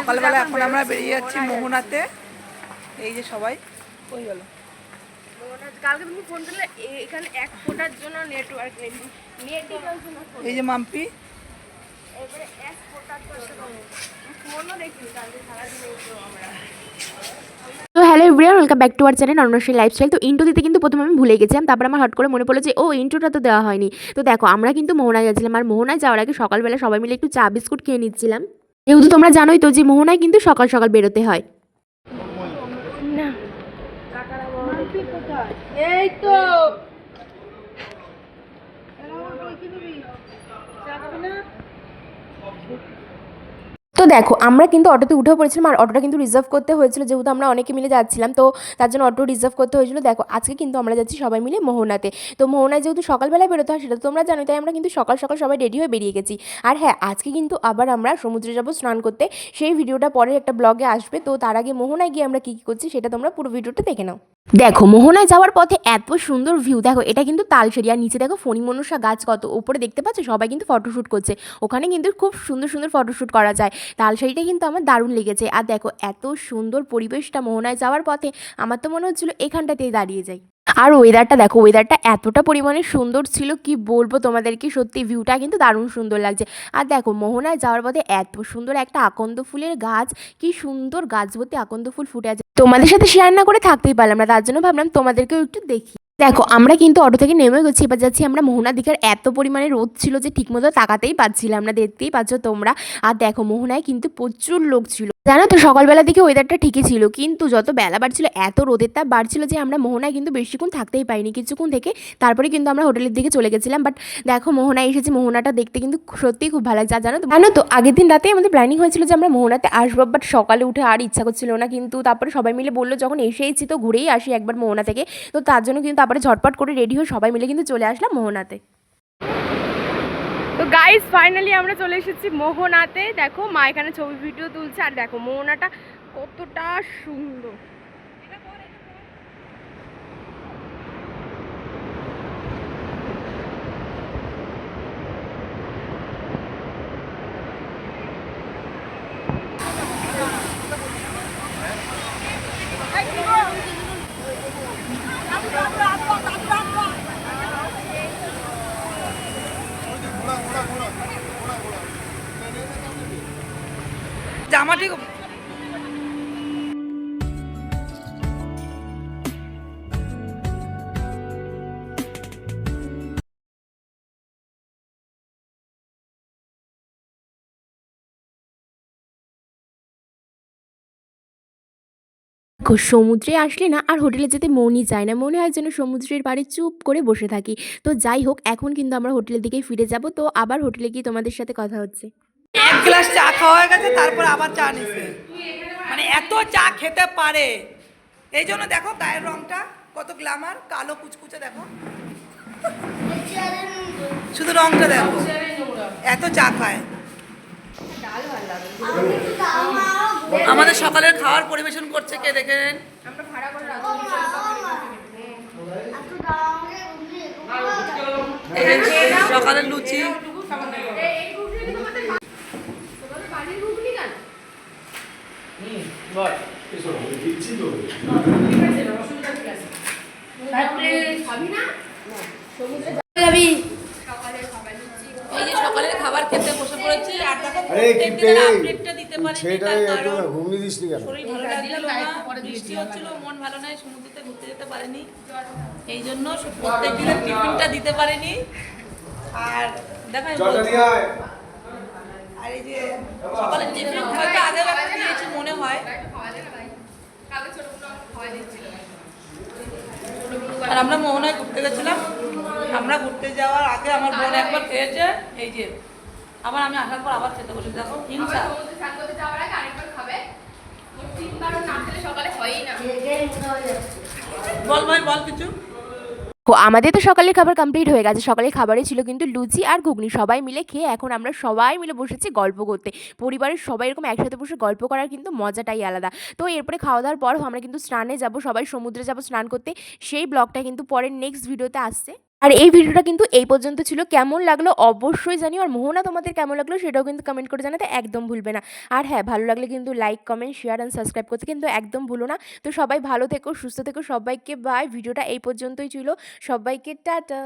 সকালবেলা এখন আমরা বেরিয়ে যাচ্ছি মোহনাতে। এই যে সবাই ওই গেল। কালকে তুমি ফোন করলে এখানে এক ফোটার জন্য নেটওয়ার্ক নেই, এই যে মাম্পি এবারে এক ফোটার জন্য ফোনও দেখিনি কালকে সারাদিন আমরা। তো hello everyone, welcome back to our channel Ananyashree lifestyle. তো ইন্ট্রো দিতে কিন্তু প্রথমে আমি ভুলে গেছিলাম, তারপর আমার হট করে মনে পড়লো যে ও ইন্ট্রোটা তো দেওয়া হয়নি। তো দেখো আমরা কিন্তু মোহনায় গেছিলাম, আর মোহনায় যাওয়ার আগে সকালবেলা সবাই মিলে একটু চা বিস্কুট খেয়ে নিচ্ছিলাম। যেহেতু তোমরা জানোই তো যে মোহনায় কিন্তু সকাল সকাল বেরোতে হয়। এই তো তো দেখো আমরা কিন্তু অটোতে উঠেও পড়েছিলাম, আর অটোটা কিন্তু রিজার্ভ করতে হয়েছিল, যেহেতু আমরা অনেকে মিলে যাচ্ছিলাম, তো তার জন্য অটো রিজার্ভ করতে হয়েছিল। দেখো আজকে কিন্তু আমরা যাচ্ছি সবাই মিলে মোহনাতে। তো মোহনায় যেহেতু সকালবেলায় বেরোতে হয় সেটা তো তোমরা জানোই, তাই আমরা কিন্তু সকাল সকাল সবাই রেডি হয়ে বেরিয়ে গেছি। আর হ্যাঁ, আজকে কিন্তু আবার আমরা সমুদ্রে যাবো স্নান করতে। সেই ভিডিওটা পরের একটা ব্লগে আসবে। তো তার আগে মোহনায় গিয়ে আমরা কী কী করছি সেটা তোমরা পুরো ভিডিওটা দেখে নাও। দেখো মোহনায় যাওয়ার পথে এত সুন্দর ভিউ, দেখো এটা কিন্তু তালসারি, আর নিচে দেখো ফণিমনসা গাছ কত উপরে দেখতে পাচ্ছ, সবাই কিন্তু ফটোশ্যুট করছে। ওখানে কিন্তু খুব সুন্দর সুন্দর ফটোশ্যুট করা যায়। তালসারিটা কিন্তু আমার দারুণ লেগেছে। আর দেখো এত সুন্দর পরিবেশটা মোহনায় যাওয়ার পথে, আমার তো মনে হচ্ছিলো এখানটাতেই দাঁড়িয়ে যাই। আর ওয়েদারটা দেখো, ওয়েদারটা এতটা পরিমাণে সুন্দর ছিল কি বলবো তোমাদেরকে, সত্যি ভিউটা কিন্তু দারুণ সুন্দর লাগছে। আর দেখো মোহনায় যাওয়ার পথে এত সুন্দর একটা আকন্দ ফুলের গাছ, কি সুন্দর গাছ ভর্তি আকন্দ ফুল ফুটে আছে। তোমাদের সাথে শেয়ার না করে থাকতেই পারলাম না, তার জন্য ভাবলাম তোমাদেরকেও একটু দেখি। দেখো আমরা কিন্তু অটো থেকে নেমে গেছি, এবার যাচ্ছি আমরা মোহনার দিকে। আর এত পরিমাণে রোদ ছিল যে ঠিকমতো তাকাতেই পাচ্ছিলাম না, দেখতেই পাচ্ছ তোমরা। আর দেখো মোহনায় কিন্তু প্রচুর লোক ছিল, জানো তো সকালবেলা দিকে ওয়েদারটা ঠিকই ছিল, কিন্তু যত বেলা বাড়ছিল এত রোদের তাপ বাড়ছিল যে আমরা মোহনায় কিন্তু বেশিক্ষণ থাকতেই পারিনি। কিছুক্ষণ থেকে তারপরে কিন্তু আমরা হোটেলের দিকে চলে গেছিলাম। বাট দেখো মোহনায় এসেছি, মোহনাটা দেখতে কিন্তু সত্যিই খুব ভালো লাগছে। আর জানো তো আগের দিন রাতেই আমাদের প্ল্যানিং হয়েছিল যে আমরা মোহনাতে আসবো, বাট সকালে উঠে আর ইচ্ছা করছিল না। কিন্তু তারপরে সবাই মিলে বললো যখন এসেইছি তো ঘুরেই আসি একবার মোহনা থেকে। তো তার জন্য কিন্তু তারপরে ঝটপট করে রেডি হয়ে সবাই মিলে কিন্তু চলে আসলাম মোহনাতে। তো গাইস ফাইনালি আমরা চলে এসেছি মোহনাতে। দেখো মা এখানে ছবি ভিডিও তুলছে, আর দেখো মোহনাটা কতটা সুন্দর। জামা ঠিক সমুদ্রে আসলে না আর হোটেলে যেতে মনই চায় না, মনে হয় যেন সমুদ্রের পাড়ে চুপ করে বসে থাকি। তো যাই হোক, এখন কিন্তু আমরা হোটেলের দিকে ফিরে যাব। তো আবার হোটেলে গিয়ে তোমাদের সাথে কথা হচ্ছে। এক গ্লাস চা খাওয়া হয়ে গেছে, তারপর আবার চা নিছে। মানে এত চা খেতে পারে, এই জন্য দেখো গায়ের রংটা কত গ্ল্যামার, কালো কুচকুচে দেখো, শুধু রংটা দেখো, এত চা খায়। আমাদের সকালের খাবার পরিবেশন করছে কে দেখেন? সকালের লুচি, এই যে সকালের খাবার খেতে বসে পড়েছি। আর দেখো প্রত্যেকদিনের আপডেটটা দিতে পারিনি, তার কারণ শরীর ভালো লাগছিল না, বৃষ্টি হচ্ছিল, মন ভালো নয়, সমুদ্রতে ঘুরতে যেতে পারিনি, এই জন্য প্রত্যেকদিনের টিফিনটা দিতে পারিনি। আর দেখো আর এই যে সকালের টিফিন হয়তো আগে দিয়েছি মনে হয়। আর আমরা মোহনায় ঘুরতে গেছিলাম, আমরা ঘুরতে যাওয়ার আগে আমার বোন একবার খেয়েছে, এই যে আবার আমি আসার পর আবার খেতে বসে। দেখো হিংসা, বল ভাই বল কিছু। আমাদের তো সকালের খাবার কমপ্লিট হয়ে গেছে। সকালের খাবারে ছিল কিন্তু লুচি আর ঘুগনি, সবাই মিলে খেয়ে এখন আমরা সবাই মিলে বসেছি গল্প করতে। পরিবারের সবাই এরকম একসাথে বসে গল্প করার কিন্তু মজাটাই আলাদা। তো এরপরে খাওয়া দাওয়ার পর আমরা কিন্তু স্নানে যাব, সবাই সমুদ্রে যাব স্নান করতে। সেই ব্লগটা কিন্তু পরের নেক্সট ভিডিওতে আসছে। আর এই ভিডিওটা কিন্তু এই পর্যন্ত ছিল। কেমন লাগলো অবশ্যই জানিও, আর মোহনা তোমাদের কেমন লাগলো সেটাও কিন্তু কমেন্ট করে জানাতে একদম ভুলবে না। আর হ্যাঁ, ভালো লাগলে কিন্তু like, comment, share and subscribe করতে কিন্তু একদম ভুলো না। তো সবাই ভালো থেকো, সুস্থ থেকো, সবাইকে বাই। ভিডিওটা এই পর্যন্তই ছিল, সবাইকে টাটা।